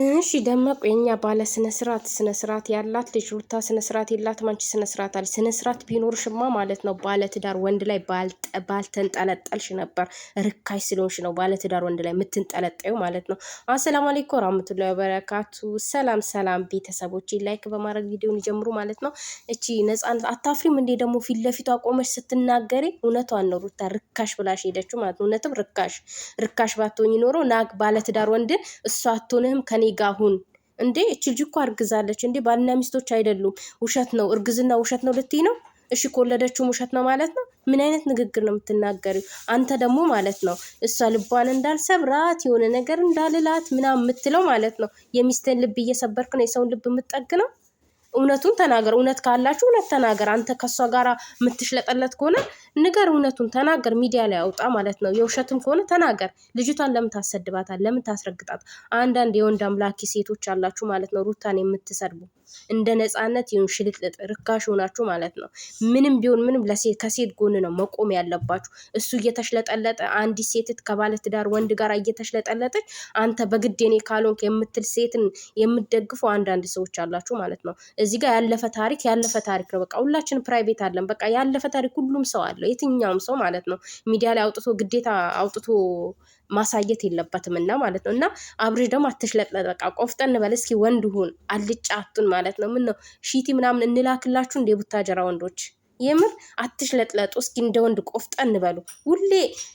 እሺ ደመቁ የኛ ባለ ስነ ስርዓት ያላት ልጅ ሩታ ስነ ስርዓት የላትም። አንቺ ስነ ስርዓት አለ ስነ ስርዓት ቢኖርሽማ ማለት ነው ባለ ትዳር ወንድ ላይ ባልተንጠለጠልሽ ነበር። ርካሽ ስለሆንሽ ነው ባለ ትዳር ወንድ ላይ የምትንጠለጠዩ ማለት ነው። አሰላሙ አለይኩም ወራህመቱላሂ ወበረካቱ። ሰላም ሰላም ቤተሰቦች ላይክ በማድረግ ቪዲዮን ጀምሩ ማለት ነው። እቺ ነፃነት አታፍሪም እንዴ ደግሞ ፊት ለፊቷ ቆመሽ ስትናገሪ? እውነቷን ነው ሩታ ርካሽ ብላሽ ሄደችው ማለት ነው። እውነትም ርካሽ ባትሆኚ ኖሮ ናግ ባለ ትዳር ወንድ እሷ አትሆንህም ከኔ ጋር ሁን እንዴ። እቺ ልጅ እኮ አርግዛለች እንዴ። ባልና ሚስቶች አይደሉም። ውሸት ነው እርግዝና ውሸት ነው ልትይ ነው? እሺ ከወለደችው ውሸት ነው ማለት ነው? ምን አይነት ንግግር ነው የምትናገሪው? አንተ ደግሞ ማለት ነው እሷ ልቧን እንዳልሰብራት የሆነ ነገር እንዳልላት ምናምን የምትለው ማለት ነው። የሚስትን ልብ እየሰበርክ ነው የሰውን ልብ የምትጠግ ነው። እውነቱን ተናገር። እውነት ካላችሁ እውነት ተናገር። አንተ ከሷ ጋራ የምትሽለጠለት ከሆነ ንገር፣ እውነቱን ተናገር፣ ሚዲያ ላይ አውጣ ማለት ነው። የውሸትም ከሆነ ተናገር። ልጅቷን ለምን ታሰድባታል? ለምን ታስረግጣት? አንዳንድ የወንድ አምላኪ ሴቶች አላችሁ ማለት ነው፣ ሩታን የምትሰድቡ እንደ ነፃነት ይሁን ሽልጥልጥ ርካሽ ሆናችሁ ማለት ነው። ምንም ቢሆን ምንም ከሴት ጎን ነው መቆም ያለባችሁ። እሱ እየተሽለጠለጠ አንዲት ሴት ከባለ ትዳር ወንድ ጋር እየተሽለጠለጠች አንተ በግድ የኔ ካልሆንክ የምትል ሴትን የምትደግፉ አንዳንድ ሰዎች አላችሁ ማለት ነው። እዚህ ጋር ያለፈ ታሪክ ነው። በቃ ሁላችንም ፕራይቬት አለን። በቃ ያለፈ ታሪክ ሁሉም ሰው አለው፣ የትኛውም ሰው ማለት ነው። ሚዲያ ላይ አውጥቶ ግዴታ አውጥቶ ማሳየት የለበትም እና ማለት ነው። እና አብሬሽ ደግሞ አትሽለጥለጥ። በቃ ቆፍጠን በል እስኪ፣ ወንድ ሁን፣ አልጫቱን ማለት ነው። ምን ነው ሺቲ ምናምን እንላክላችሁ እንደ ቡታጀራ ወንዶች? የምር አትሽለጥለጡ እስኪ፣ እንደ ወንድ ቆፍጠን በሉ። ሁሌ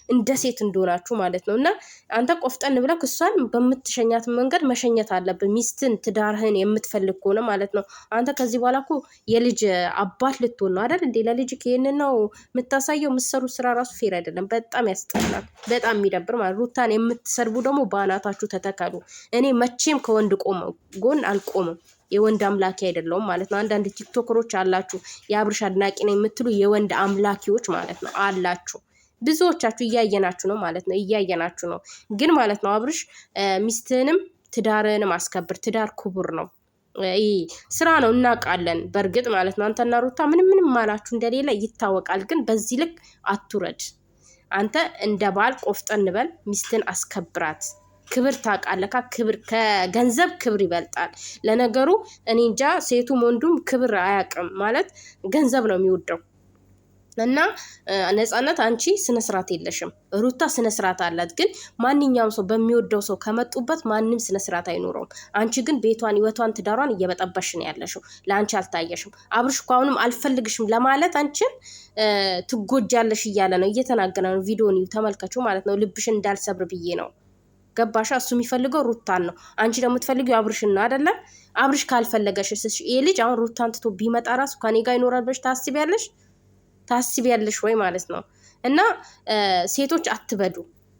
እንደ ሴት እንደሆናችሁ ማለት ነው። እና አንተ ቆፍጠን ብለህ እሷን በምትሸኛት መንገድ መሸኘት አለብን። ሚስትን ትዳርህን የምትፈልግ ከሆነ ማለት ነው። አንተ ከዚህ በኋላ እኮ የልጅ አባት ልትሆን ነው አይደል እንዴ? ለልጅ ይሄንን ነው የምታሳየው። የምትሰሩት ስራ ራሱ ፌር አይደለም። በጣም ያስጠላል። በጣም የሚደብር ማለት። ሩታን የምትሰርቡ ደግሞ በአናታችሁ ተተከሉ። እኔ መቼም ከወንድ ጎን አልቆምም። የወንድ አምላኪ አይደለሁም ማለት ነው። አንዳንድ ቲክቶከሮች አላችሁ የአብርሽ አድናቂ ነው የምትሉ የወንድ አምላኪዎች ማለት ነው አላችሁ። ብዙዎቻችሁ እያየናችሁ ነው ማለት ነው። እያየናችሁ ነው ግን ማለት ነው። አብርሽ ሚስትህንም ትዳርህንም አስከብር። ትዳር ክቡር ነው። ስራ ነው እናውቃለን። በእርግጥ ማለት ነው አንተና ሩታ ምንም ማላችሁ እንደሌለ ይታወቃል። ግን በዚህ ልክ አትውረድ። አንተ እንደ ባል ቆፍጠን በል። ሚስትን አስከብራት። ክብር ታውቃለካ። ክብር ከገንዘብ ክብር ይበልጣል። ለነገሩ እኔ እንጃ ሴቱም ወንዱም ክብር አያውቅም ማለት ገንዘብ ነው የሚወደው። እና ነፃነት አንቺ ስነ ስርዓት የለሽም። ሩታ ስነ ስርዓት አላት። ግን ማንኛውም ሰው በሚወደው ሰው ከመጡበት ማንም ስነ ስርዓት አይኖረውም። አንቺ ግን ቤቷን ህይወቷን ትዳሯን እየበጠበሽ ነው ያለሽው። ለአንቺ አልታየሽም። አብርሽ እኮ አሁንም አልፈልግሽም ለማለት አንቺን ትጎጃለሽ እያለ ነው፣ እየተናገረ ነው። ቪዲዮን ተመልከቹ ማለት ነው። ልብሽ እንዳልሰብር ብዬ ነው። ገባሻ? እሱ የሚፈልገው ሩታን ነው። አንቺ ደግሞ የምትፈልጊው አብርሽን ነው አይደለ? አብርሽ ካልፈለገሽ ይሄ ልጅ አሁን ሩታን ትቶ ቢመጣ ራሱ ከኔ ጋር ይኖራል ብለሽ ታስቢያለሽ ወይ ማለት ነው። እና ሴቶች አትበዱ።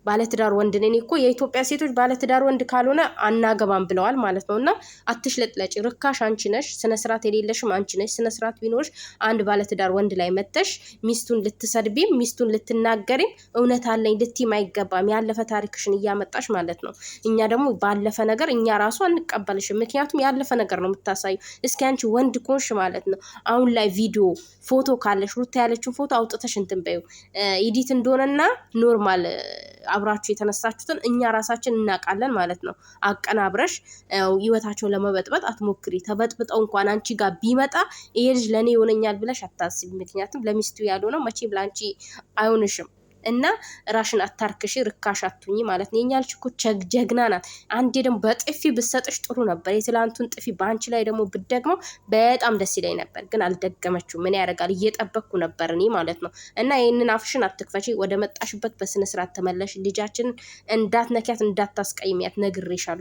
ባለትዳር ወንድ ነኝ እኮ የኢትዮጵያ ሴቶች ባለትዳር ወንድ ካልሆነ አናገባም ብለዋል ማለት ነው። እና አትሽለጥለጪ። ርካሽ አንቺ ነሽ። ስነ ስርዓት የሌለሽም አንቺ ነሽ። ስነ ስርዓት ቢኖርሽ አንድ ባለትዳር ወንድ ላይ መተሽ ሚስቱን ልትሰድቢም ሚስቱን ልትናገሪም እውነት አለኝ ልትይም አይገባም። ያለፈ ታሪክሽን እያመጣሽ ማለት ነው። እኛ ደግሞ ባለፈ ነገር እኛ ራሱ አንቀበልሽም። ምክንያቱም ያለፈ ነገር ነው የምታሳዩ። እስኪ አንቺ ወንድ ኮንሽ ማለት ነው አሁን ላይ ቪዲዮ ፎቶ ካለሽ ሩታ ያለችውን ፎቶ አውጥተሽ እንትን በይው። ኤዲት እንደሆነና ኖርማል አብራችሁ የተነሳችሁትን እኛ ራሳችን እናውቃለን ማለት ነው። አቀናብረሽ ህይወታቸውን ለመበጥበጥ አትሞክሪ። ተበጥብጠው እንኳን አንቺ ጋር ቢመጣ ይሄ ልጅ ለኔ ይሆነኛል ብለሽ አታስቢ። ምክንያቱም ለሚስቱ ያልሆነው መቼም ላንቺ አይሆንሽም። እና ራሽን አታርክሽ፣ ርካሽ አትሁኚ ማለት ነው። የኛ ልጅ እኮ ጀግና ናት። አንዴ ደግሞ በጥፊ ብትሰጥሽ ጥሩ ነበር። የትላንቱን ጥፊ በአንቺ ላይ ደግሞ ብትደግመው በጣም ደስ ይለኝ ነበር። ግን አልደገመችው። ምን ያደርጋል? እየጠበቅኩ ነበር እኔ ማለት ነው። እና ይህንን አፍሽን አትክፈቺ። ወደ መጣሽበት በስነ ስርዓት ተመለሽ። ልጃችንን እንዳትነኪያት፣ እንዳታስቀይሚያት ነግሬሻለሁ።